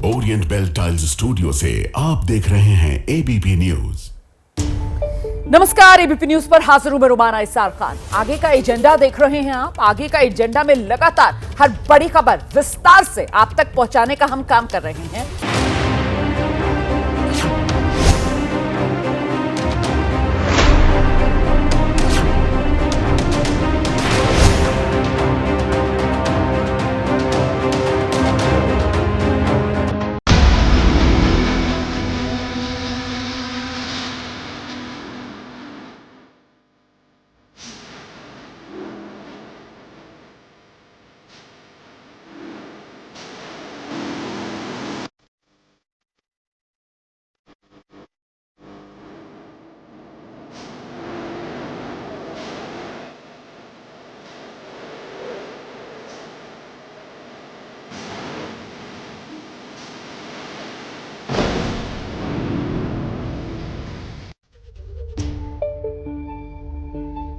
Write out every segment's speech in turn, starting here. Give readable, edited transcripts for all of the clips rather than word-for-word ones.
Orient bell tiles studio से आप देख रहे हैं एबीपी न्यूज। नमस्कार, एबीपी न्यूज पर हाजिर हूं मैं रुमाना इसार खान। आगे का एजेंडा देख रहे हैं आप। आगे का एजेंडा में लगातार हर बड़ी खबर विस्तार से आप तक पहुंचाने का हम काम कर रहे हैं।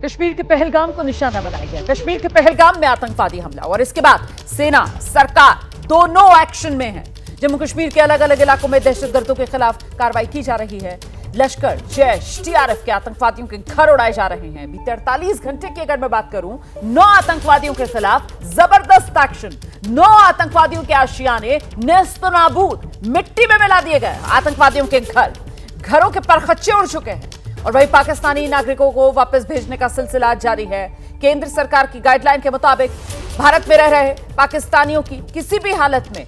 कश्मीर के पहलगाम को निशाना बनाया गया। कश्मीर के पहलगाम में आतंकवादी हमला और इसके बाद सेना सरकार दोनों एक्शन में है। जम्मू कश्मीर के अलग अलग इलाकों में दहशतगर्दों के खिलाफ कार्रवाई की जा रही है। लश्कर, जैश, टीआरएफ के आतंकवादियों के घर उड़ाए जा रहे हैं। बीते 48 घंटे की अगर मैं बात करूं, 9 आतंकवादियों के खिलाफ जबरदस्त एक्शन। 9 आतंकवादियों के आशियाने नेस्तनाबूद मिट्टी में मिला दिए गए। आतंकवादियों के घरों के परखच्चे उड़ चुके हैं और वही पाकिस्तानी नागरिकों को वापस भेजने का सिलसिला जारी है। केंद्र सरकार की गाइडलाइन के मुताबिक भारत में रह रहे पाकिस्तानियों की किसी भी हालत में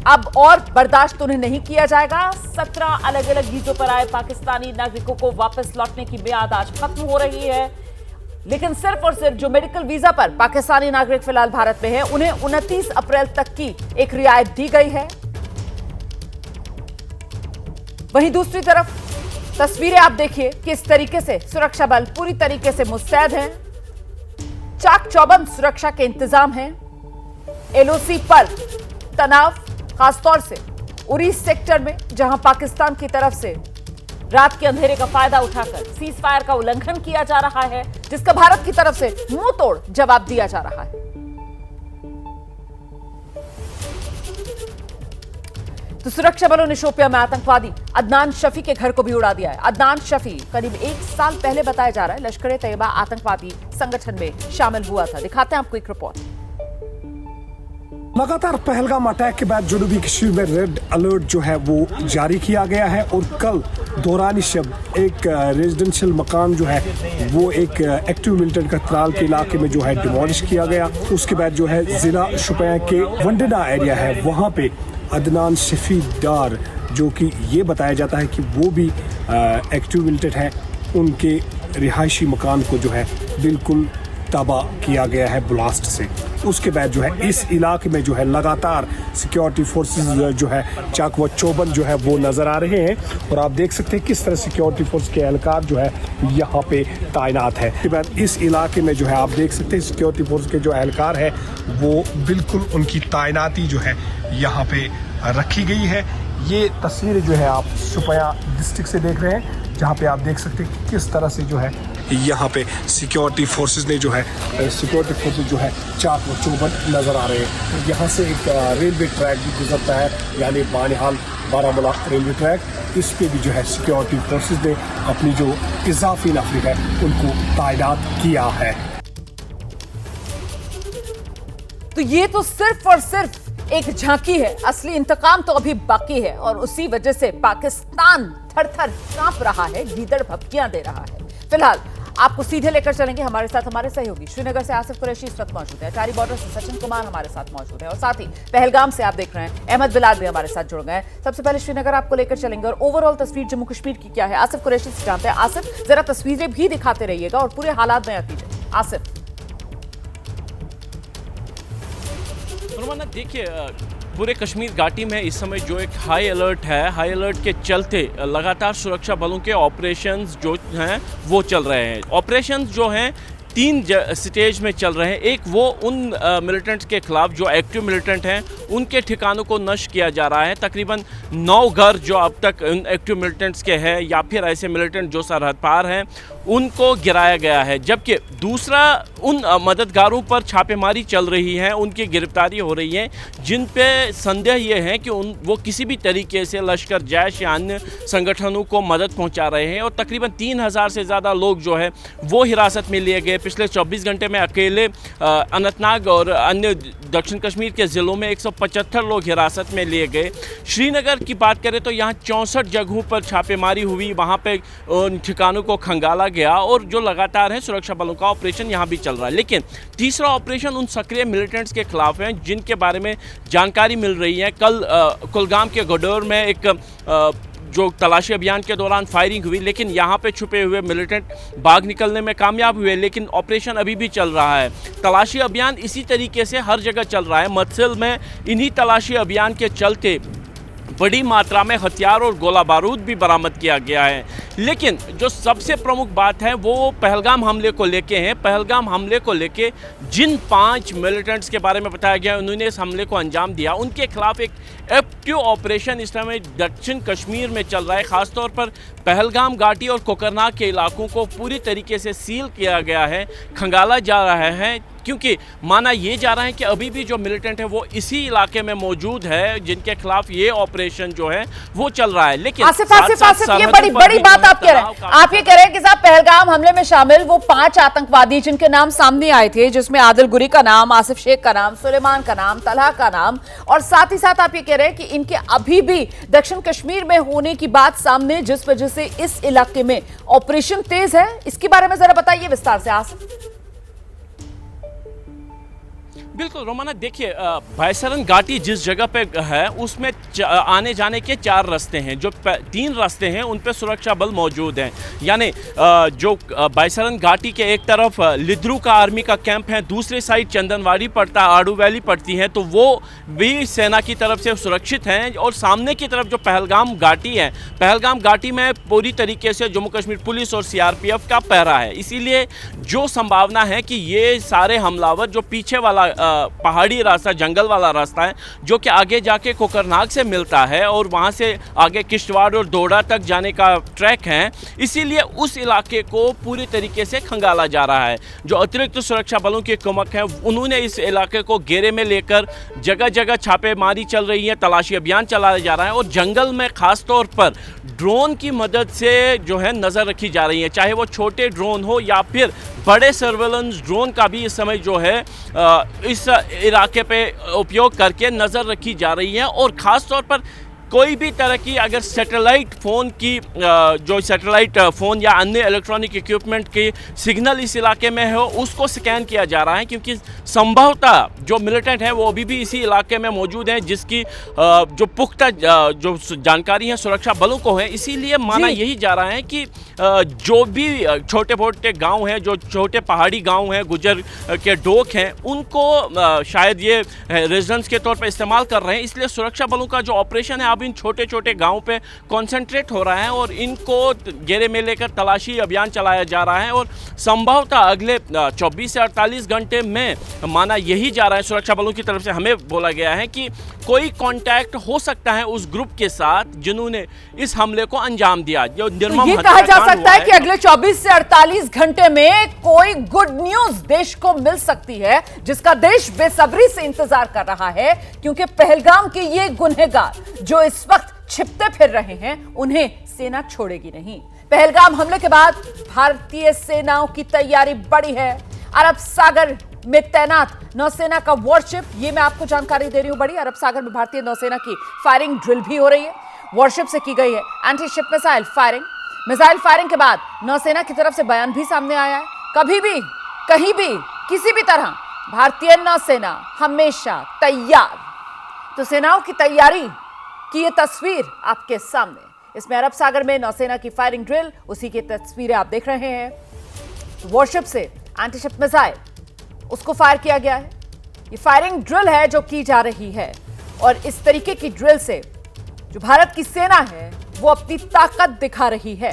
अब और बर्दाश्त उन्हें नहीं किया जाएगा। 17 अलग अलग वीजों पर आए पाकिस्तानी नागरिकों को वापस लौटने की मियाद आज खत्म हो रही है, लेकिन सिर्फ और सिर्फ जो मेडिकल वीजा पर पाकिस्तानी नागरिक फिलहाल भारत में है उन्हें 29 अप्रैल तक की एक रियायत दी गई है। वहीं दूसरी तरफ तस्वीरें आप देखिए किस तरीके से सुरक्षा बल पूरी तरीके से मुस्तैद हैं। चाक चौबंद सुरक्षा के इंतजाम हैं। एलओसी पर तनाव, खासतौर से उरी सेक्टर में जहां पाकिस्तान की तरफ से रात के अंधेरे का फायदा उठाकर सीज फायर का उल्लंघन किया जा रहा है, जिसका भारत की तरफ से मुंह तोड़ जवाब दिया जा रहा है। तो सुरक्षा बलों ने शोपिया में आतंकवादी अदनान शफी के घर को भी उड़ा दिया है। अदनान शफी करीब 1 साल पहले बताया जा रहा है लश्कर ए तैयबा आतंकवादी संगठन में शामिल हुआ था। दिखाते हैं आपको एक रिपोर्ट। लगातार पहलगाम अटैक के बाद जनूबी कश्मीर में रेड अलर्ट जो है वो जारी किया गया है और कल दौरानी शब एक रेजिडेंशियल मकान जो है वो एक एक्टिव मिलिटेंट का त्राल के इलाके में जो है डिमोलिश किया गया। उसके बाद जो है जिला शोपियां के वंडना एरिया है वहाँ पे अदनान शफी डार, जो कि ये बताया जाता है कि वो भी एक्टिव मिलिटेंट है, उनके रिहायशी मकान को जो है बिल्कुल तबाह किया गया है ब्लास्ट से। उसके बाद जो है इस इलाके में जो है लगातार सिक्योरिटी फोर्सेस जो है चाक व चौबंद जो है वो नज़र आ रहे हैं और आप देख सकते हैं किस तरह सिक्योरिटी फोर्स के एहलकार जो है यहाँ पे तैनात है। उसके बाद इस इलाके में जो है आप देख सकते हैं सिक्योरिटी फोर्स के जो एहलकार है वो बिल्कुल उनकी तैनाती जो है यहाँ पे रखी गई है। ये तस्वीरें जो है आप शोपियां डिस्ट्रिक्ट से देख रहे हैं, जहाँ पे आप देख सकते हैं किस तरह से जो है यहाँ पे सिक्योरिटी फोर्सेस ने जो है चाक व चौबंद नज़र आ रहे हैं। यहाँ से एक रेलवे ट्रैक भी गुजरता है, यानी बानिहाल बारामूला रेलवे ट्रैक। इस पे भी जो है सिक्योरिटी फोर्सेस ने अपनी जो इजाफी नफरी है उनको तैनात किया है। तो ये तो सिर्फ और सिर्फ एक झांकी है, असली इंतकाम तो अभी बाकी है और उसी वजह से पाकिस्तान थर-थर कांप रहा है, गीदड़ भपकियां दे रहा है। फिलहाल आपको सीधे लेकर चलेंगे हमारे साथ हमारे सहयोगी श्रीनगर से आसिफ कुरैशी इस वक्त मौजूद है, अटारी बॉर्डर से सचिन कुमार हमारे साथ मौजूद है और साथ ही पहलगाम से आप देख रहे हैं अहमद बिलाल भी हमारे साथ जुड़ गए हैं। सबसे पहले श्रीनगर आपको लेकर चलेंगे और ओवरऑल तस्वीर जम्मू कश्मीर की क्या है आसिफ कुरैशी से जानते हैं। आसिफ, जरा तस्वीरें भी दिखाते रहिएगा और पूरे हालात बयां कीजिए। आसिफ। देखिए, पूरे कश्मीर घाटी में इस समय जो एक हाई अलर्ट है, हाई अलर्ट के चलते लगातार सुरक्षा बलों के ऑपरेशंस जो हैं वो चल रहे हैं। ऑपरेशंस जो हैं 3 स्टेज में चल रहे हैं। एक वो उन मिलिटेंट्स के खिलाफ जो एक्टिव मिलिटेंट हैं उनके ठिकानों को नष्ट किया जा रहा है। तकरीबन 9 घर जो अब तक एक्टिव मिलिटेंट्स के हैं या फिर ऐसे मिलिटेंट जो सरहद पार हैं उनको गिराया गया है, जबकि दूसरा उन मददगारों पर छापेमारी चल रही है, उनकी गिरफ्तारी हो रही है जिन पे संदेह ये है कि वो किसी भी तरीके से लश्कर जैश या अन्य संगठनों को मदद पहुंचा रहे हैं। और तकरीबन 3000 से ज़्यादा लोग जो है वो हिरासत में लिए गए। पिछले 24 घंटे में अकेले अनंतनाग और अन्य दक्षिण कश्मीर के ज़िलों में 175 लोग हिरासत में लिए गए। श्रीनगर की बात करें तो यहाँ 64 जगहों पर छापेमारी हुई, वहाँ पे उन ठिकानों को खंगाला गया और जो लगातार है सुरक्षा बलों का ऑपरेशन यहाँ भी चल रहा है। लेकिन तीसरा ऑपरेशन उन सक्रिय मिलिटेंट्स के खिलाफ है जिनके बारे में जानकारी मिल रही है। कल कुलगाम के गडोर में एक जो तलाशी अभियान के दौरान फायरिंग हुई, लेकिन यहाँ पे छुपे हुए मिलिटेंट भाग निकलने में कामयाब हुए, लेकिन ऑपरेशन अभी भी चल रहा है। तलाशी अभियान इसी तरीके से हर जगह चल रहा है। मत्सिल में इन्हीं तलाशी अभियान के चलते बड़ी मात्रा में हथियार और गोला बारूद भी बरामद किया गया है। लेकिन जो सबसे प्रमुख बात है वो पहलगाम हमले को लेके है। पहलगाम हमले को लेके जिन 5 मिलिटेंट्स के बारे में बताया गया उन्होंने इस हमले को अंजाम दिया, उनके खिलाफ एक एक्टिव ऑपरेशन इस समय दक्षिण कश्मीर में चल रहा है। खासतौर पर पहलगाम घाटी और कोकरनाग के इलाकों को पूरी तरीके से सील किया गया है, खंगाला जा रहा है, क्योंकि माना ये जा रहा है कि अभी भी जो मिलिटेंट है वो इसी इलाके में मौजूद है जिनके खिलाफ ये ऑपरेशन जो है वो चल रहा है। लेकिन आसिफ ये बड़ी बात आप कह रहे हैं। आप ये कह रहे हैं कि साहब पहलगाम हमले में शामिल वो 5 आतंकवादी जिनके नाम सामने आए थे, जिसमें आदिल गुरी का नाम, आसिफ शेख का नाम, सुलेमान का नाम, तलहा का नाम, और साथ ही साथ आप ये कह रहे हैं कि इनके अभी भी दक्षिण कश्मीर में होने की बात सामने, जिस वजह से इस इलाके में ऑपरेशन तेज है। इसके बारे में जरा बताइए विस्तार से आसिफ। बिल्कुल रोमाना, देखिए भाईसरन घाटी जिस जगह पे है उसमें आने जाने के 4 रास्ते हैं। जो 3 रास्ते हैं उन पे सुरक्षा बल मौजूद हैं। यानी जो भाईसरन घाटी के एक तरफ लिद्रू का आर्मी का कैंप है, दूसरी साइड चंदनवाड़ी पड़ता है, आड़ू वैली पड़ती है, तो वो भी सेना की तरफ से सुरक्षित हैं। और सामने की तरफ जो पहलगाम घाटी है, पहलगाम घाटी में पूरी तरीके से जम्मू कश्मीर पुलिस और CRPF का पहरा है। इसीलिए जो संभावना है कि ये सारे हमलावर जो पीछे वाला पहाड़ी रास्ता, जंगल वाला रास्ता है जो कि आगे जाके कोकरनाग से मिलता है और वहाँ से आगे किश्तवाड़ और दोडा तक जाने का ट्रैक है, इसीलिए उस इलाके को पूरी तरीके से खंगाला जा रहा है। जो अतिरिक्त सुरक्षा बलों की कुमक है उन्होंने इस इलाके को घेरे में लेकर जगह जगह छापेमारी चल रही है, तलाशी अभियान चलाया जा रहा है और जंगल में खास तौर पर ड्रोन की मदद से जो है नज़र रखी जा रही है, चाहे वो छोटे ड्रोन हो या फिर बड़े सर्वेलेंस ड्रोन का भी इस समय जो है इस इलाके पे उपयोग करके नज़र रखी जा रही है। और ख़ास तौर पर कोई भी तरह की अगर सैटेलाइट फ़ोन की जो सैटेलाइट फ़ोन या अन्य इलेक्ट्रॉनिक इक्विपमेंट की सिग्नल इस इलाके में हो उसको स्कैन किया जा रहा है, क्योंकि संभवतः जो मिलिटेंट है वो अभी भी इसी इलाके में मौजूद हैं जिसकी जो पुख्ता जो जानकारी है सुरक्षा बलों को है। इसीलिए माना यही जा रहा है कि जो भी छोटे मोटे गांव हैं, जो छोटे पहाड़ी गांव हैं, गुजर के डोक हैं, उनको शायद ये रेजिडेंस के तौर पर इस्तेमाल कर रहे हैं। इसलिए सुरक्षा बलों का जो ऑपरेशन है इन छोटे छोटे गांवों पे कंसंट्रेट हो रहा है और इनको घेरे में लेकर तलाशी अभियान चलाया जा रहा है। और संभवतः अगले 24 से 48 घंटे में माना यही जा रहा है, सुरक्षा बलों की तरफ से हमें बोला गया है कि कोई कांटेक्ट हो सकता है उस ग्रुप के साथ जिन्होंने इस हमले को अंजाम दिया। जो निर्मम ये कहा जा सकता है कि अगले 24 से 48 घंटे में कोई गुड न्यूज देश को मिल सकती है, जिसका देश बेसब्री से इंतजार कर रहा है, क्योंकि पहलगाम के ये गुनहगार जो इस वक्त छिपते फिर रहे हैं उन्हें सेना छोड़ेगी नहीं। पहलगाम हमले के बाद भारतीय सेनाओं की तैयारी बढ़ी है। अरब सागर में तैनात नौसेना का वॉरशिप, ये मैं आपको जानकारी दे रही हूं, बड़ी अरब सागर में भारतीय नौसेना की फायरिंग ड्रिल भी हो रही है। वॉरशिप से की गई है anti ship missile firing. Missile firing के बाद नौसेना की तरफ से बयान भी सामने आया है। कभी भी, कहीं भी, किसी भी तरह भारतीय नौसेना हमेशा तैयार। तो सेनाओं की तैयारी की ये तस्वीर आपके सामने, इसमें अरब सागर में नौसेना की फायरिंग ड्रिल, उसी की तस्वीरें आप देख रहे हैं। वॉरशिप से एंटी शिप मिसाइल उसको फायर किया गया है। ये फायरिंग ड्रिल है जो की जा रही है और इस तरीके की ड्रिल से जो भारत की सेना है वो अपनी ताकत दिखा रही है।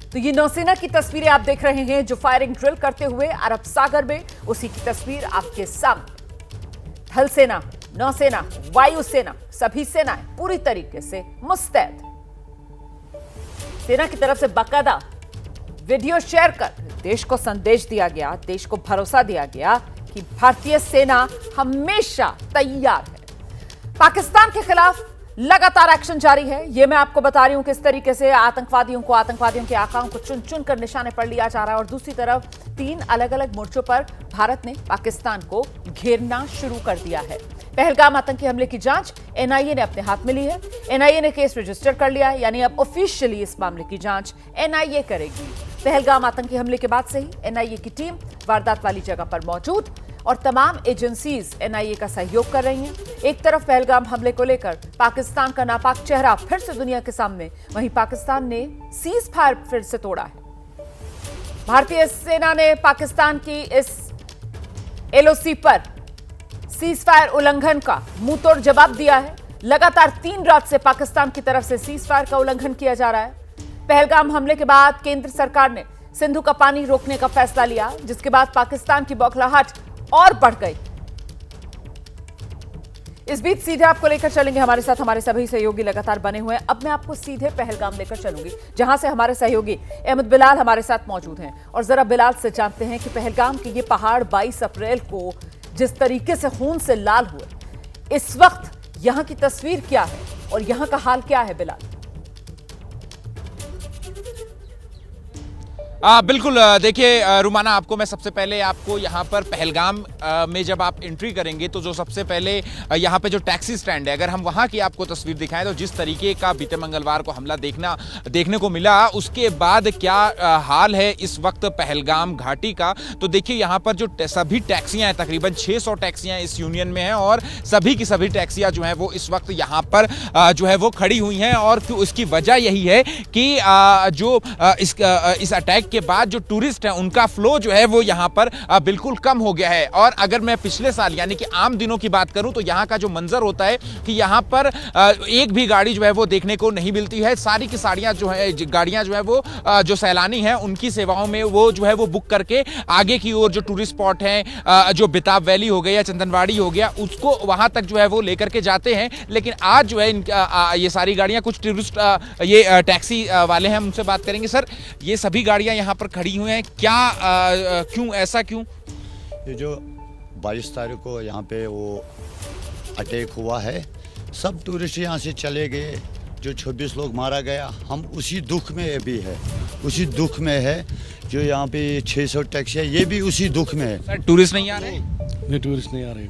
तो ये नौसेना की तस्वीरें आप देख रहे हैं जो फायरिंग ड्रिल करते हुए अरब सागर में, उसी की तस्वीर आपके सामने। थल सेना नौसेना, वायुसेना, सभी सेनाएं पूरी तरीके से मुस्तैद। सेना की तरफ से बाकायदा वीडियो शेयर कर देश को संदेश दिया गया, देश को भरोसा दिया गया कि भारतीय सेना हमेशा तैयार है। पाकिस्तान के खिलाफ लगातार एक्शन जारी है। यह मैं आपको बता रही हूं किस तरीके से आतंकवादियों के आकाओं को चुन चुन कर निशाने पर लिया जा रहा है। और दूसरी तरफ 3 अलग अलग मोर्चों पर भारत ने पाकिस्तान को घेरना शुरू कर दिया है। पहलगाम आतंकी हमले की जांच एनआईए ने अपने हाथ में ली है। एनआईए ने केस रजिस्टर कर लिया है, यानी अब ऑफिशियली इस मामले की जांच एनआईए करेगी। पहलगाम आतंकी हमले के बाद से ही एनआईए की टीम वारदात वाली जगह पर मौजूद और तमाम एजेंसीज एनआईए का सहयोग कर रही हैं। एक तरफ पहलगाम हमले को लेकर पाकिस्तान का नापाक चेहरा फिर से दुनिया के सामने, वहीं पाकिस्तान ने सीज फायर फिर से तोड़ा है। भारतीय सेना ने पाकिस्तान की इस एलओसी पर सीज फायर उल्लंघन का मुंहतोड़ जवाब दिया है। लगातार 3 रात से पाकिस्तान की तरफ से सीज फायर का उल्लंघन किया जा रहा है। पहलगाम हमले के बाद केंद्र सरकार ने सिंधु का पानी रोकने का फैसला लिया, जिसके बाद पाकिस्तान की बौखलाहट और बढ़ गई। इस बीच सीधे आपको लेकर चलेंगे, हमारे साथ हमारे सभी सहयोगी लगातार बने हुए हैं। अब मैं आपको सीधे पहलगाम लेकर चलूंगी, जहां से हमारे सहयोगी अहमद बिलाल हमारे साथ मौजूद हैं। और जरा बिलाल से जानते हैं कि पहलगाम के ये पहाड़ 22 अप्रैल को जिस तरीके से खून से लाल हुए, इस वक्त यहां की तस्वीर क्या है और यहां का हाल क्या है बिलाल? बिल्कुल, देखिए रुमाना, आपको मैं सबसे पहले आपको यहाँ पर पहलगाम में जब आप एंट्री करेंगे तो जो सबसे पहले यहाँ पे जो टैक्सी स्टैंड है, अगर हम वहाँ की आपको तस्वीर दिखाएं तो जिस तरीके का बीते मंगलवार को हमला देखने को मिला, उसके बाद क्या हाल है इस वक्त पहलगाम घाटी का, तो देखिए यहाँ पर जो सभी टैक्सियाँ हैं, तकरीबन 600 टैक्सियाँ इस यूनियन में हैं और सभी की सभी टैक्सियाँ जो हैं वो इस वक्त यहाँ पर जो है वो खड़ी हुई हैं। और उसकी वजह यही है कि जो इस अटैक के बाद जो टूरिस्ट हैं उनका फ्लो जो है वो यहाँ पर बिल्कुल कम हो गया है। और अगर मैं पिछले साल यानी कि आम दिनों की बात करूं तो यहाँ का जो मंजर होता है कि यहाँ पर एक भी गाड़ी जो है वो देखने को नहीं मिलती है। सारी की साड़ियाँ जो है गाड़ियाँ जो है वो जो सैलानी हैं उनकी सेवाओं में वो जो है वो बुक करके आगे की ओर जो टूरिस्ट स्पॉट हैं, जो बेताब वैली हो गया या चंदनवाड़ी हो गया, उसको वहाँ तक जो है वो लेकर के जाते हैं। लेकिन आज जो है ये सारी गाड़ियाँ, कुछ टूरिस्ट ये टैक्सी वाले हैं, उनसे बात करेंगे। सर, ये सभी गाड़ियाँ यहाँ पर खड़ी हुई हैं, क्या क्यों, ऐसा क्यों? ये जो 22 तारीख को यहाँ पे वो अटैक हुआ है, सब टूरिस्ट यहाँ से चले गए, जो 26 लोग मारा गया, हम उसी दुख में अभी है, उसी दुख में है। जो यहाँ पे 600 टैक्सी है, ये भी उसी दुख में है। सर, टूरिस्ट नहीं आ रहे? नहीं, टूरिस्ट नहीं आ रहे,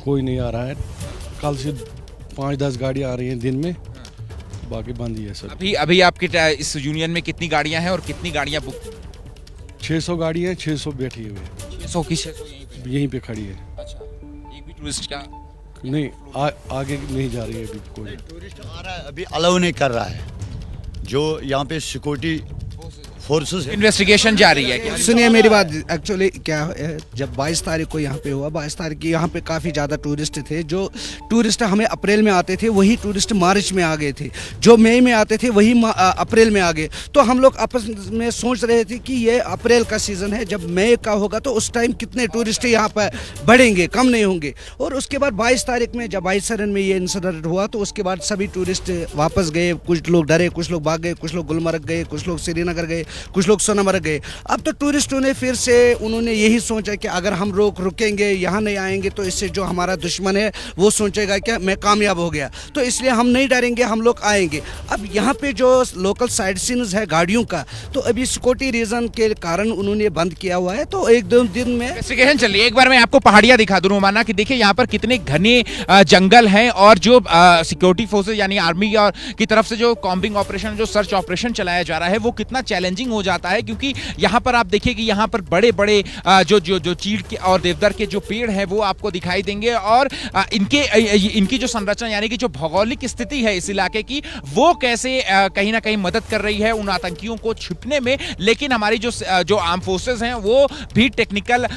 कोई नहीं आ रहा है। कल से 5-10 गाड़ी आ रही हैं दिन में, बाकी बंद ही है सर। अभी आपके इस यूनियन में कितनी गाड़ियां हैं और कितनी गाड़ियां बुक? 600 गाड़ी है, 600 बैठी हुई है। 600 की यहीं पे खड़ी है। अच्छा, एक भी टूरिस्ट का नहीं आगे नहीं जा रही है अभी कोई। टूरिस्ट आ रहा है, अभी अलाउ नहीं कर रहा है। जो यहाँ पे सिक्योरिटी फोर्सेस इन्वेस्टिगेशन जारी है। सुनिए मेरी बात, एक्चुअली क्या है, जब 22 तारीख को यहाँ पे हुआ, 22 तारीख की यहाँ पे काफ़ी ज़्यादा टूरिस्ट थे। जो टूरिस्ट हमें अप्रैल में आते थे वही टूरिस्ट मार्च में आ गए थे, जो मई में आते थे वही अप्रैल में आ गए। तो हम लोग आपस में सोच रहे थे कि ये अप्रैल का सीज़न है, जब मई का होगा तो उस टाइम कितने टूरिस्ट यहाँ पर बढ़ेंगे, कम नहीं होंगे। और उसके बाद 22 तारीख में जब 22 सरन में ये इंसिडेंट हुआ तो उसके बाद सभी टूरिस्ट वापस गए। कुछ लोग डरे, कुछ लोग भाग गए, कुछ लोग गुलमर्ग गए, कुछ लोग श्रीनगर गए, कुछ लोग सोनमर्ग गए। अब तो टूरिस्टों ने फिर से उन्होंने यही सोचा कि अगर हम रुकेंगे, यहाँ नहीं आएंगे तो इससे जो हमारा दुश्मन है वो सोचेगा कि मैं कामयाब हो गया, तो इसलिए हम नहीं डरेंगे, हम लोग आएंगे। अब यहाँ पे जो लोकल साइड सीन्स है गाड़ियों का, तो अभी सिक्योरिटी रीजन के कारण उन्होंने बंद किया हुआ है। तो 1-2 दिन में इन्वेस्टिगेशन चल रही है। एक बार मैं आपको पहाड़ियाँ दिखा दूं रोमाना कि देखिए यहाँ पर कितने घने जंगल हैं और जो सिक्योरिटी फोर्सेज यानी आर्मी और की तरफ से जो कॉम्बिंग ऑपरेशन, जो सर्च ऑपरेशन चलाया जा रहा है वो कितना चैलेंजिंग हो जाता है, क्योंकि यहाँ पर आप देखिए कि यहाँ पर बड़े बड़े जो चीड़ के और देवदार के जो पेड़ हैं वो आपको दिखाई देंगे और इनकी जो संरचना यानी कि जो भौगोलिक स्थिति है इस इलाके की, वो कैसे कहीं ना कहीं मदद कर रही है उन आतंकियों को छिपने में। लेकिन हमारी जो आर्म फोर्सेज हैं वो भी टेक्निकल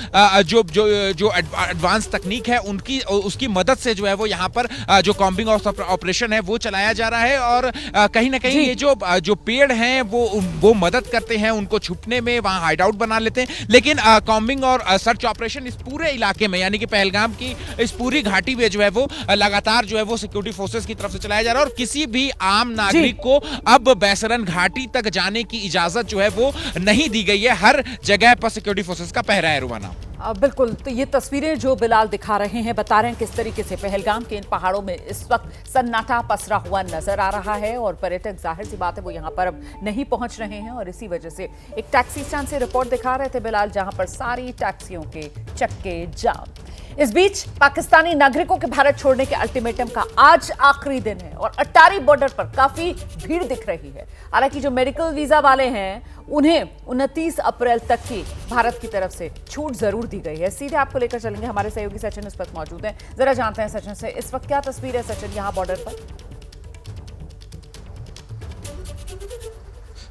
जो एडवांस तकनीक है उसकी मदद से जो है वो यहाँ पर जो कॉम्बिंग ऑपरेशन है वो चलाया जा रहा है। और कहीं ना कहीं ये जो पेड़ हैं वो मदद कर करते हैं, उनको छुपने में वहां हाइड आउट बना लेते हैं। लेकिन कॉम्बिंग और सर्च ऑपरेशन इस पूरे इलाके में, यानी कि पहलगाम की इस पूरी घाटी में जो है वो लगातार जो है वो सिक्योरिटी फोर्सेस की तरफ से चलाया जा रहा है और किसी भी आम नागरिक को अब बैसरन घाटी तक जाने की इजाजत जो है वो नहीं दी गई है। हर जगह पर सिक्योरिटी फोर्सेस का पहरा है। रुमाना, बिल्कुल, तो ये तस्वीरें जो बिलाल दिखा रहे हैं बता रहे हैं किस तरीके से पहलगाम के इन पहाड़ों में इस वक्त सन्नाटा पसरा हुआ नजर आ रहा है और पर्यटक जाहिर सी बात है वो यहाँ पर अब नहीं पहुंच रहे हैं और इसी वजह से एक टैक्सी स्टैंड से रिपोर्ट दिखा रहे थे बिलाल, जहां पर सारी टैक्सियों के चक्के जाम। इस बीच पाकिस्तानी नागरिकों के भारत छोड़ने के अल्टीमेटम का आज आखिरी दिन है और अटारी बॉर्डर पर काफी भीड़ दिख रही है। हालांकि जो मेडिकल वीजा वाले हैं उन्हें 29 अप्रैल तक की भारत की तरफ से छूट जरूर दी गई है। सीधे आपको लेकर चलेंगे, हमारे सहयोगी सचिन इस वक्त मौजूद हैं। जरा जानते हैं सचिन से इस वक्त क्या तस्वीर है। सचिन, यहाँ बॉर्डर पर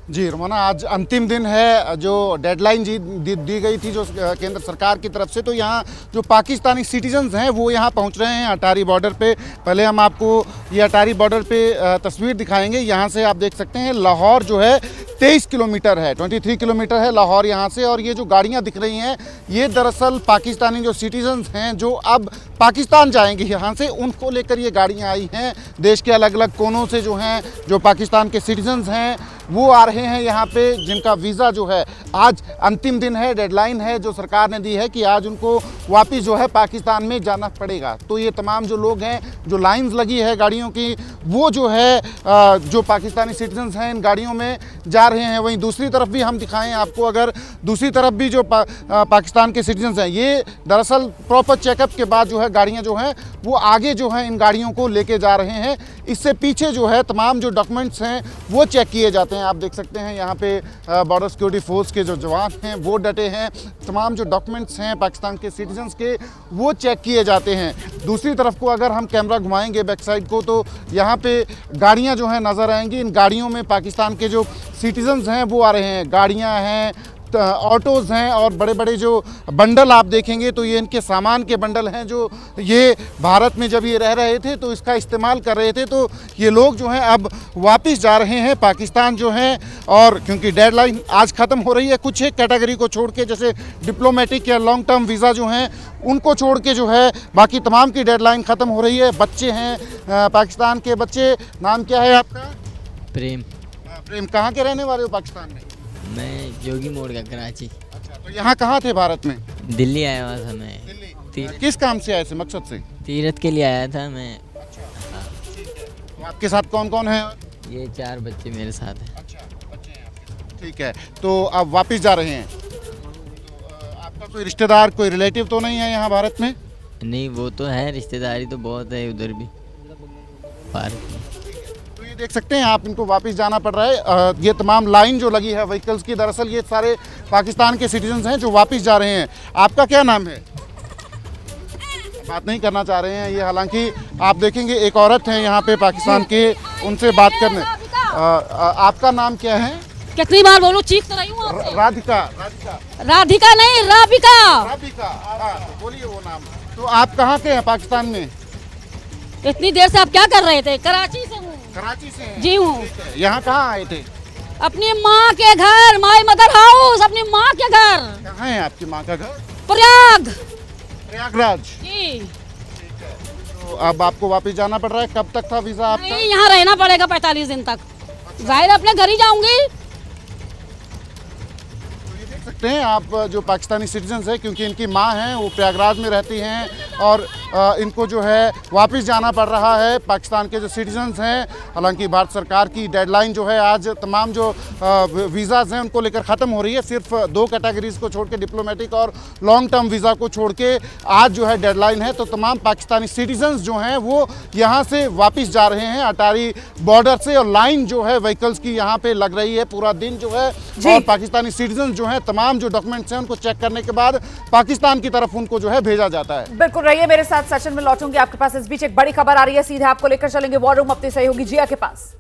जी रुमाना, आज अंतिम दिन है जो डेडलाइन दी गई थी जो केंद्र सरकार की तरफ से, तो यहाँ जो पाकिस्तानी सिटीजन्स हैं वो यहाँ पहुँच रहे हैं अटारी बॉर्डर पे। पहले हम आपको ये अटारी बॉर्डर पे तस्वीर दिखाएंगे। यहाँ से आप देख सकते हैं लाहौर जो है 23 किलोमीटर है, 23 किलोमीटर है लाहौर यहाँ से। और ये जो गाड़ियाँ दिख रही हैं ये दरअसल पाकिस्तानी जो सिटीजन्स हैं जो अब पाकिस्तान जाएंगे यहाँ से, उनको लेकर ये गाड़ियाँ आई हैं। देश के अलग अलग कोनों से जो हैं, जो पाकिस्तान के सिटीजन्स हैं वो आ रहे हैं यहाँ पे, जिनका वीज़ा जो है आज अंतिम दिन है, डेडलाइन है जो सरकार ने दी है कि आज उनको वापस जो है पाकिस्तान में जाना पड़ेगा। तो ये तमाम जो लोग हैं, जो लाइंस लगी है गाड़ियों की, वो जो है जो पाकिस्तानी सिटीजन्स हैं इन गाड़ियों में जा रहे हैं। वहीं दूसरी तरफ भी हम दिखाएं आपको, अगर दूसरी तरफ भी जो पाकिस्तान के सिटीजन्स हैं, ये दरअसल प्रॉपर चेकअप के बाद जो है गाड़ियाँ जो हैं वो आगे जो है इन गाड़ियों को लेके जा रहे हैं। इससे पीछे जो है तमाम जो डॉक्यूमेंट्स हैं वो चेक किए जाते हैं। आप देख सकते हैं यहाँ पे बॉर्डर सिक्योरिटी फोर्स के जो जवान हैं वो डटे हैं। तमाम जो डॉक्यूमेंट्स हैं पाकिस्तान के सिटीजन्स के वो चेक किए जाते हैं। दूसरी तरफ को अगर हम कैमरा घुमाएंगे बैक साइड को, तो यहाँ पे गाड़ियाँ जो हैं नज़र आएंगी। इन गाड़ियों में पाकिस्तान के जो सिटीजन्स हैं वो आ रहे हैं। गाड़ियाँ हैं, ऑटोज़ हैं और बड़े बड़े जो बंडल आप देखेंगे तो ये इनके सामान के बंडल हैं जो ये भारत में जब ये रह रहे थे तो इसका इस्तेमाल कर रहे थे। तो ये लोग जो हैं अब वापस जा रहे हैं पाकिस्तान जो हैं, और क्योंकि डेडलाइन आज ख़त्म हो रही है, कुछ एक कैटेगरी को छोड़ के, जैसे डिप्लोमेटिक या लॉन्ग टर्म वीज़ा जो हैं उनको छोड़ के जो है बाकी तमाम की डेडलाइन ख़त्म हो रही है। बच्चे हैं पाकिस्तान के बच्चे। नाम क्या है आपका? प्रेम। प्रेम, कहाँ के रहने वाले हो पाकिस्तान में? मैं जोगी मोड़ का, कराची। अच्छा, तो यहाँ कहाँ थे भारत में? दिल्ली आया हुआ था मैं। दिल्ली? किस काम से आए थे, मकसद से? तीरथ के लिए आया था मैं। अच्छा, तो आपके साथ कौन कौन है? ये 4 बच्चे मेरे साथ हैं। अच्छा, बच्चे हैं आपके साथ। ठीक है, तो आप वापस जा रहे हैं। तो आपका कोई रिश्तेदार, कोई रिलेटिव तो नहीं है यहाँ भारत में? नहीं, वो तो है, रिश्तेदारी तो बहुत है उधर भी भारत में। देख सकते हैं आप, इनको वापस जाना पड़ रहा है। ये तमाम लाइन जो लगी है व्हीकल्स की, दरअसल ये सारे पाकिस्तान के सिटीजन्स हैं जो वापस जा रहे हैं। आपका क्या नाम है? बात नहीं करना चाह रहे हैं ये। हालांकि आप देखेंगे एक औरत है यहाँ पे पाकिस्तान के, उनसे बात करने। आपका नाम क्या है? कितनी बार बोलूं, चीख तो रही हूँ। राधिका। राधिका नहीं, राबिका। बोलिए वो नाम। तो आप कहाँ के हैं पाकिस्तान में? इतनी देर से आप क्या कर रहे थे? कराची से हूँ। कराची से हैं? जी हूँ। यहाँ कहाँ आए थे? अपनी माँ के घर, माई मदर हाउस, अपनी माँ के घर। कहाँ है आपकी माँ का घर? प्रयागराज जी। तो अब आपको वापस जाना पड़ रहा है। कब तक था वीजा आपका? नहीं, यहाँ रहना पड़ेगा 45 दिन तक। जाहिर अपने घर ही जाऊंगी। सकते हैं आप, जो पाकिस्तानी सिटीजन्स हैं, क्योंकि इनकी माँ हैं वो प्रयागराज में रहती हैं और इनको जो है वापस जाना पड़ रहा है। पाकिस्तान के जो सिटीजन्स हैं, हालांकि भारत सरकार की डेडलाइन जो है आज तमाम जो वीज़ाज़ हैं उनको लेकर ख़त्म हो रही है। सिर्फ 2 कैटेगरीज़ को छोड़ के, डिप्लोमेटिक और लॉन्ग टर्म वीज़ा को छोड़ के आज जो है डेडलाइन है। तो तमाम पाकिस्तानी सिटीजन्स जो हैं वो यहाँ से वापस जा रहे हैं अटारी बॉर्डर से, और लाइन जो है व्हीकल्स की यहाँ पे लग रही है पूरा दिन जो है। और पाकिस्तानी सिटीजन्स जो हैं तमाम जो डॉक्यूमेंट्स हैं उनको चेक करने के बाद पाकिस्तान की तरफ उनको जो है भेजा जाता है। बिल्कुल, रहिए मेरे साथ, सेशन में लौटूंगी आपके पास। इस बीच एक बड़ी खबर आ रही है, सीधे आपको लेकर चलेंगे वॉर रूम अपने सहयोगी जिया के पास।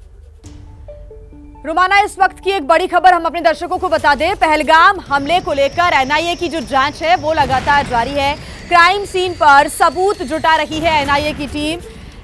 रुमाना, इस वक्त की एक बड़ी खबर हम अपने दर्शकों को बता दें। पहलगाम हमले को लेकर एनआईए की जो जांच है वो लगातार जारी है। क्राइम सीन पर सबूत जुटा रही है एनआईए की टीम।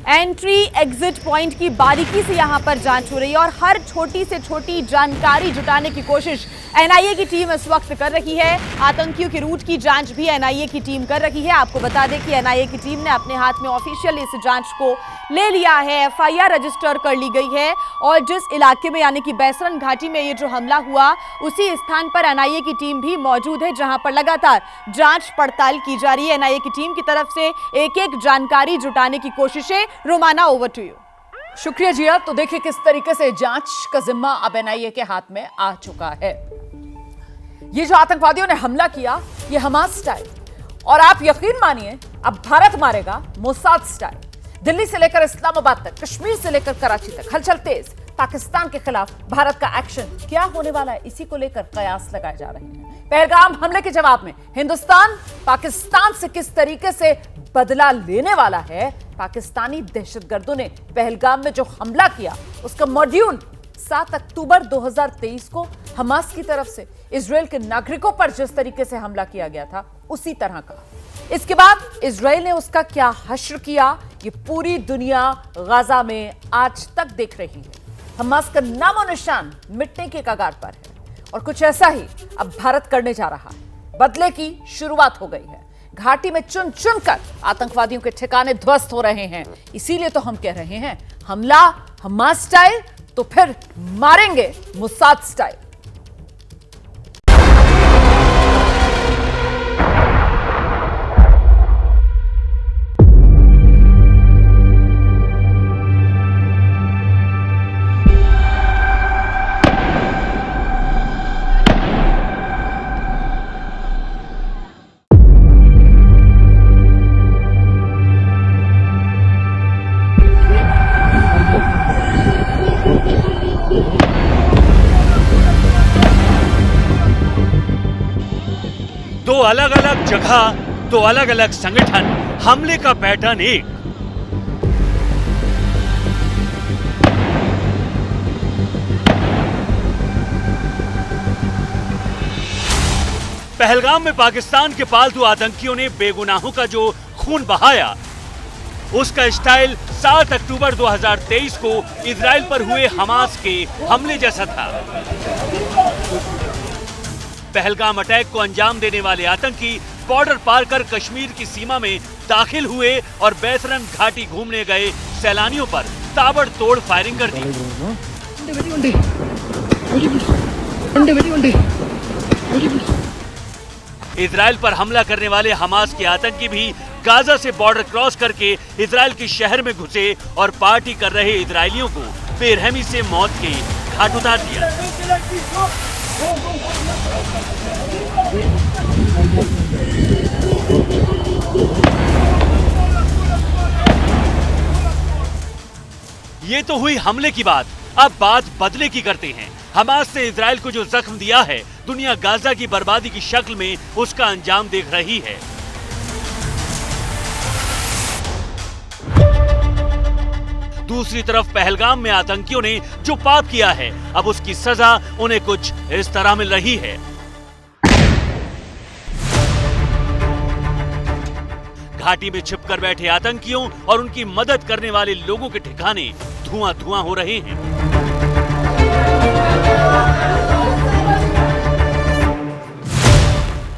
एंट्री एग्जिट पॉइंट की बारीकी से यहां पर जांच हो रही है और हर छोटी से छोटी जानकारी जुटाने की कोशिश एनआईए की टीम इस वक्त कर रही है आतंकियों के रूट की जांच भी एनआईए की टीम कर रही है। आपको बता दें कि एनआईए की टीम ने अपने हाथ में ऑफिशियल इस जांच को ले लिया है, एफआईआर रजिस्टर कर ली गई है और जिस इलाके में यानी कि बैसरन घाटी में ये जो हमला हुआ उसी स्थान पर एनआईए की टीम भी मौजूद है, जहां पर लगातार जांच पड़ताल की जा रही है। एनआईए की टीम की तरफ से एक एक जानकारी जुटाने की कोशिशें। Romana, over to you. शुक्रिया जिया। तो देखिए किस तरीके से जांच का जिम्मा अब एनआईए के हाथ में आ चुका है। ये जो आतंकवादियों ने हमला किया ये हमास स्टाइल, और आप यकीन मानिए अब भारत मारेगा मोसाद स्टाइल। दिल्ली से लेकर इस्लामाबाद तक, कश्मीर से लेकर कराची तक हलचल तेज। पाकिस्तान के खिलाफ भारत का एक्शन क्या होने वाला है, इसी को लेकर कयास लगाए जा रहे हैं। पहलगाम हमले के जवाब में हिंदुस्तान पाकिस्तान से किस तरीके से बदला लेने वाला है। पाकिस्तानी दहशतगर्दों ने पहलगाम में जो हमला किया उसका मॉड्यूल 7 अक्टूबर 2023 को हमास की तरफ से इजराइल के नागरिकों पर जिस तरीके से हमला किया गया था उसी तरह का। इसके बाद इजराइल ने उसका क्या हश्र किया ये पूरी दुनिया गाजा में आज तक देख रही है। हमास का नामो निशान मिटने के कगार पर है और कुछ ऐसा ही अब भारत करने जा रहा है। बदले की शुरुआत हो गई है। घाटी में चुन चुन कर आतंकवादियों के ठिकाने ध्वस्त हो रहे हैं। इसीलिए तो हम कह रहे हैं हमला हमास स्टाइल तो फिर मारेंगे मोसाद स्टाइल। दो अलग अलग जगह, दो अलग अलग संगठन, हमले का पैटर्न एक। पहलगाम में पाकिस्तान के पालतू आतंकियों ने बेगुनाहों का जो खून बहाया उसका स्टाइल 7 अक्टूबर 2023 को इजराइल पर हुए हमास के हमले जैसा था। पहलगाम अटैक को अंजाम देने वाले आतंकी बॉर्डर पार कर कश्मीर की सीमा में दाखिल हुए और बैसरन घाटी घूमने गए सैलानियों पर ताबड़तोड़ फायरिंग कर दी। इजराइल पर हमला करने वाले हमास के आतंकी भी गाजा से बॉर्डर क्रॉस करके इजराइल के शहर में घुसे और पार्टी कर रहे इजरायलियों को बेरहमी से मौत के घाट उतार दिया। ये तो हुई हमले की बात। अब बात बदले की करते हैं। हमास से इजराइल को जो जख्म दिया है दुनिया गाजा की बर्बादी की शक्ल में उसका अंजाम देख रही है। दूसरी तरफ पहलगाम में आतंकियों ने जो पाप किया है अब उसकी सजा उन्हें कुछ इस तरह मिल रही है। घाटी में छिपकर बैठे आतंकियों और उनकी मदद करने वाले लोगों के ठिकाने धुआं धुआं हो रहे हैं।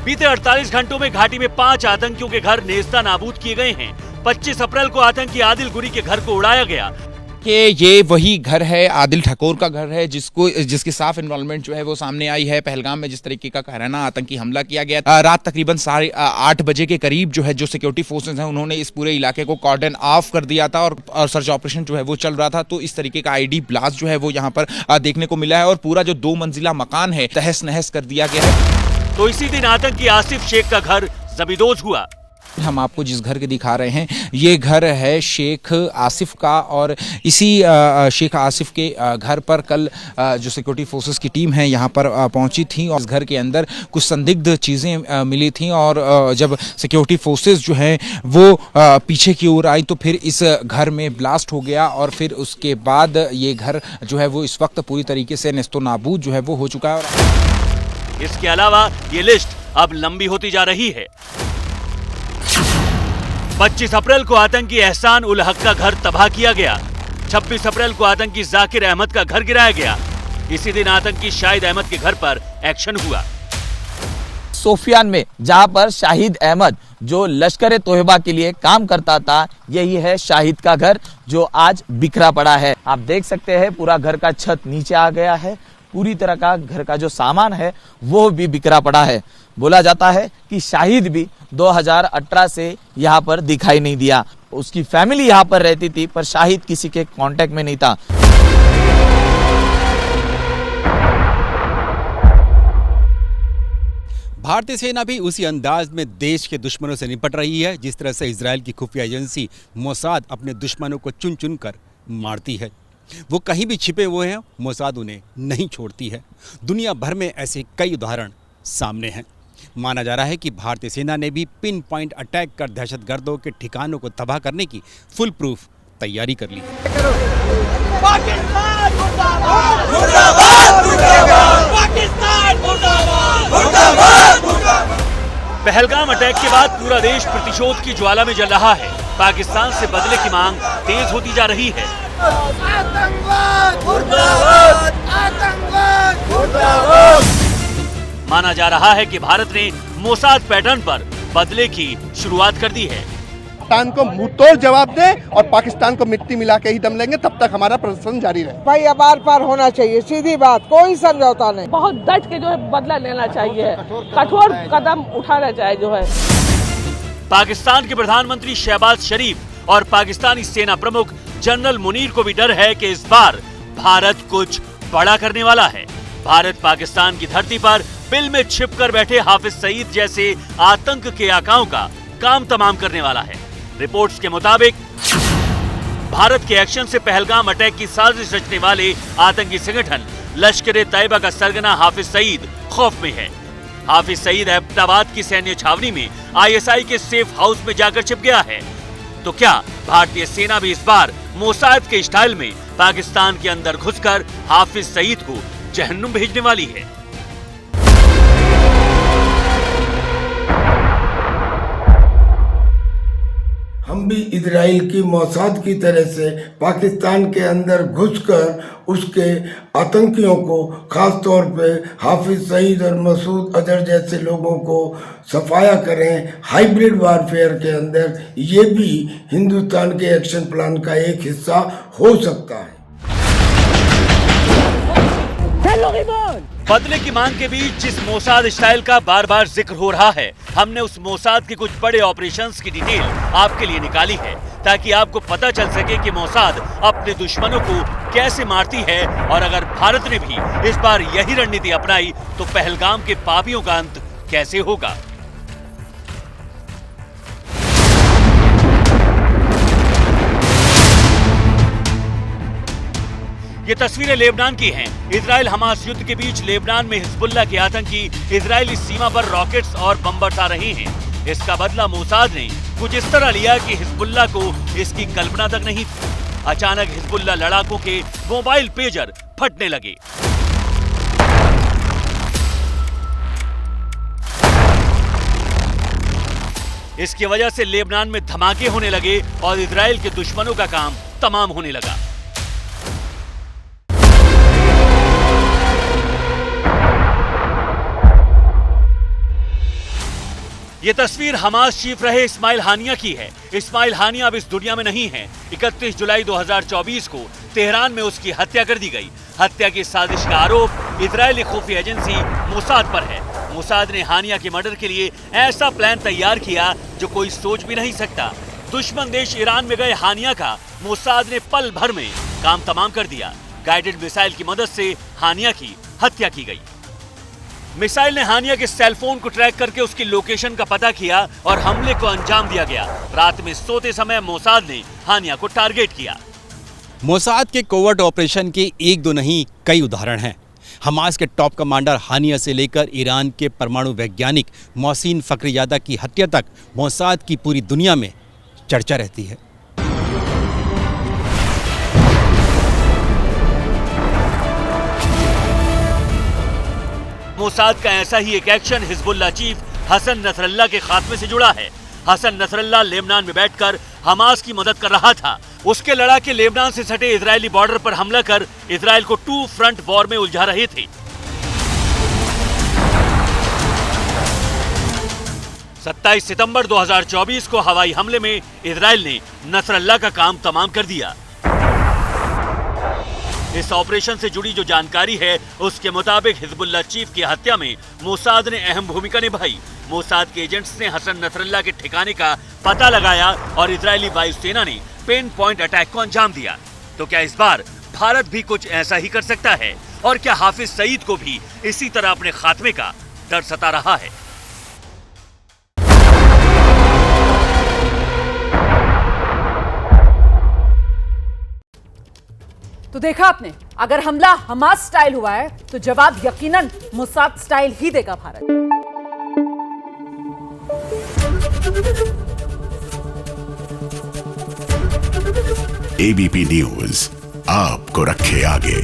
बीते 48 घंटों में घाटी में 5 आतंकियों के घर नेस्ता नाबूद किए गए हैं। 25 अप्रैल को आतंकी आदिल गुरी के घर को उड़ाया गया। कि ये वही घर है, आदिल ठाकुर का घर है, जिसकी साफ इन्वॉल्वमेंट जो है वो सामने आई है। पहलगाम में जिस तरीके का कहराना आतंकी हमला किया गया रात तकरीबन 8:30 बजे के करीब जो है जो सिक्योरिटी फोर्सेस हैं उन्होंने इस पूरे इलाके को कॉर्डन ऑफ कर दिया था और सर्च ऑपरेशन जो है वो चल रहा था। तो इस तरीके का आईडी ब्लास्ट जो है वो यहाँ पर देखने को मिला है और पूरा जो 2 मंजिला मकान है तहस नहस कर दिया गया है। तो इसी दिन आतंकी आसिफ शेख का घर जबीदोज हुआ। हम आपको जिस घर के दिखा रहे हैं ये घर है शेख आसिफ का और इसी शेख आसिफ के घर पर कल जो सिक्योरिटी फोर्सेस की टीम है यहाँ पर पहुंची थी और इस घर के अंदर कुछ संदिग्ध चीज़ें मिली थी और जब सिक्योरिटी फोर्सेस जो हैं वो पीछे की ओर आई तो फिर इस घर में ब्लास्ट हो गया और फिर उसके बाद ये घर जो है वो इस वक्त पूरी तरीके से नेस्तो नाबूद जो है वो हो चुका है। इसके अलावा ये लिस्ट अब लंबी होती जा रही है। 25 अप्रैल को आतंकी एहसान उल हक का घर तबाह किया गया। 26 अप्रैल को आतंकी जाकिर अहमद का घर गिराया गया। इसी दिन आतंकी शाहिद अहमद के घर पर एक्शन हुआ। सोफियान में जहां पर शाहिद अहमद जो लश्कर तोयबा के लिए काम करता था, यही है शाहिद का घर जो आज बिखरा पड़ा है। आप देख सकते हैं पूरा घर का छत नीचे आ गया है, पूरी तरह का घर का जो सामान है वो भी बिखरा पड़ा है। बोला जाता है कि शाहिद भी 2018 से यहाँ पर दिखाई नहीं दिया। उसकी फैमिली यहाँ पर रहती थी पर शाहिद किसी के कांटेक्ट में नहीं था। भारतीय सेना भी उसी अंदाज में देश के दुश्मनों से निपट रही है जिस तरह से इजराइल की खुफिया एजेंसी मोसाद अपने दुश्मनों को चुन चुन कर मारती है। वो कहीं भी छिपे हुए हैं, मोसाद उन्हें नहीं छोड़ती है। दुनिया भर में ऐसे कई उदाहरण सामने हैं। माना जा रहा है कि भारतीय सेना ने भी पिन पॉइंट अटैक कर दहशतगर्दों के ठिकानों को तबाह करने की फुल प्रूफ तैयारी कर ली है। पहलगाम अटैक के बाद पूरा देश प्रतिशोध की ज्वाला में जल रहा है। पाकिस्तान से बदले की मांग तेज होती जा रही है। माना जा रहा है कि भारत ने मोसाद पैटर्न पर बदले की शुरुआत कर दी है। पाकिस्तान को मुंहतोड़ जवाब दे और पाकिस्तान को मिट्टी मिला के ही दम लेंगे, तब तक हमारा प्रदर्शन जारी रहे। भाई अब आर पार होना चाहिए, सीधी बात, कोई समझौता नहीं। बहुत डट के जो है बदला लेना चाहिए, कठोर कदम उठाना चाहिए जो है। पाकिस्तान के प्रधानमंत्री शहबाज शरीफ और पाकिस्तानी सेना प्रमुख जनरल मुनीर को भी डर है कि इस बार भारत कुछ बड़ा करने वाला है। भारत पाकिस्तान की धरती पर बिल में छिपकर बैठे हाफिज सईद जैसे आतंक के आकाओं का काम तमाम करने वाला है। रिपोर्ट्स के मुताबिक भारत के एक्शन से पहलगाम अटैक की साजिश रचने वाले आतंकी संगठन लश्कर तैयबा का सरगना हाफिज सईद खौफ में है। हाफिज सईद अहमदाबाद की सैन्य छावनी में आईएसआई के सेफ हाउस में जाकर छिप गया है। तो क्या भारतीय सेना भी इस बार मोसाद के स्टाइल में पाकिस्तान के अंदर घुसकर हाफिज सईद को जहन्नुम भेजने वाली है? हम भी इजराइल की मोसाद की तरह से पाकिस्तान के अंदर घुसकर उसके आतंकियों को, खास तौर पे हाफिज सईद और मसूद अजहर जैसे लोगों को सफाया करें हाइब्रिड वारफेयर के अंदर, ये भी हिंदुस्तान के एक्शन प्लान का एक हिस्सा हो सकता है। बदले की मांग के बीच जिस मोसाद स्टाइल का बार बार जिक्र हो रहा है, हमने उस मोसाद के कुछ बड़े ऑपरेशंस की डिटेल आपके लिए निकाली है ताकि आपको पता चल सके कि मोसाद अपने दुश्मनों को कैसे मारती है। और अगर भारत ने भी इस बार यही रणनीति अपनाई तो पहलगाम के पापियों का अंत कैसे होगा। ये तस्वीरें लेबनान की हैं। इजराइल हमास युद्ध के बीच लेबनान में हिजबुल्लाह के आतंकी इजरायली सीमा पर रॉकेट्स और बम बरसा रहे हैं। इसका बदला मोसाद ने कुछ इस तरह लिया कि हिजबुल्लाह को इसकी कल्पना तक नहीं थी। अचानक हिजबुल्लाह लड़ाकों के मोबाइल पेजर फटने लगे। इसकी वजह से लेबनान में धमाके होने लगे और इजराइल के दुश्मनों का काम तमाम होने लगा। ये तस्वीर हमास चीफ रहे इस्माइल हानिया की है। इस्माइल हानिया अब इस दुनिया में नहीं है। 31 जुलाई 2024 को तेहरान में उसकी हत्या कर दी गई। हत्या की साजिश का आरोप इजरायली खुफिया एजेंसी मोसाद पर है। मोसाद ने हानिया के मर्डर के लिए ऐसा प्लान तैयार किया जो कोई सोच भी नहीं सकता। दुश्मन देश ईरान में गए हानिया का मोसाद ने पल भर में काम तमाम कर दिया। गाइडेड मिसाइल की मदद से हानिया की हत्या की गई। मिसाइल ने हानिया के सेलफोन को ट्रैक करके उसकी लोकेशन का पता किया और हमले को अंजाम दिया गया। रात में सोते समय मोसाद ने हानिया को टारगेट किया। मोसाद के कोवर्ट ऑपरेशन के एक दो नहीं कई उदाहरण हैं। हमास के टॉप कमांडर हानिया से लेकर ईरान के परमाणु वैज्ञानिक मोहसिन फखरीजादा की हत्या तक मोसाद की पूरी दुनिया में चर्चा रहती है। मोसाद का ऐसा ही एक action Hezbollah chief Hassan Nasrallah के खात्मे से जुड़ा है। हसन नसरल्लाह लेबनान में बैठकर हमास की मदद कर रहा था। उसके लड़ाके लेबनान से सटे इजरायली बॉर्डर पर हमला कर इजरायल को 2 फ्रंट वॉर में उलझा रहे थे। 27 सितंबर 2024 को हवाई हमले में इजरायल ने नसरल्ला का काम तमाम कर दिया। इस ऑपरेशन से जुड़ी जो जानकारी है उसके मुताबिक हिजबुल्लाह चीफ की हत्या में मोसाद ने अहम भूमिका निभाई। मोसाद के एजेंट्स ने हसन नसरल्ला के ठिकाने का पता लगाया और इजरायली वायुसेना ने पिन पॉइंट अटैक को अंजाम दिया। तो क्या इस बार भारत भी कुछ ऐसा ही कर सकता है? और क्या हाफिज सईद को भी इसी तरह अपने खात्मे का डर सता रहा है? तो देखा आपने, अगर हमला हमास स्टाइल हुआ है तो जवाब यकीनन मोसाद स्टाइल ही देगा भारत। एबीपी न्यूज आपको रखे आगे।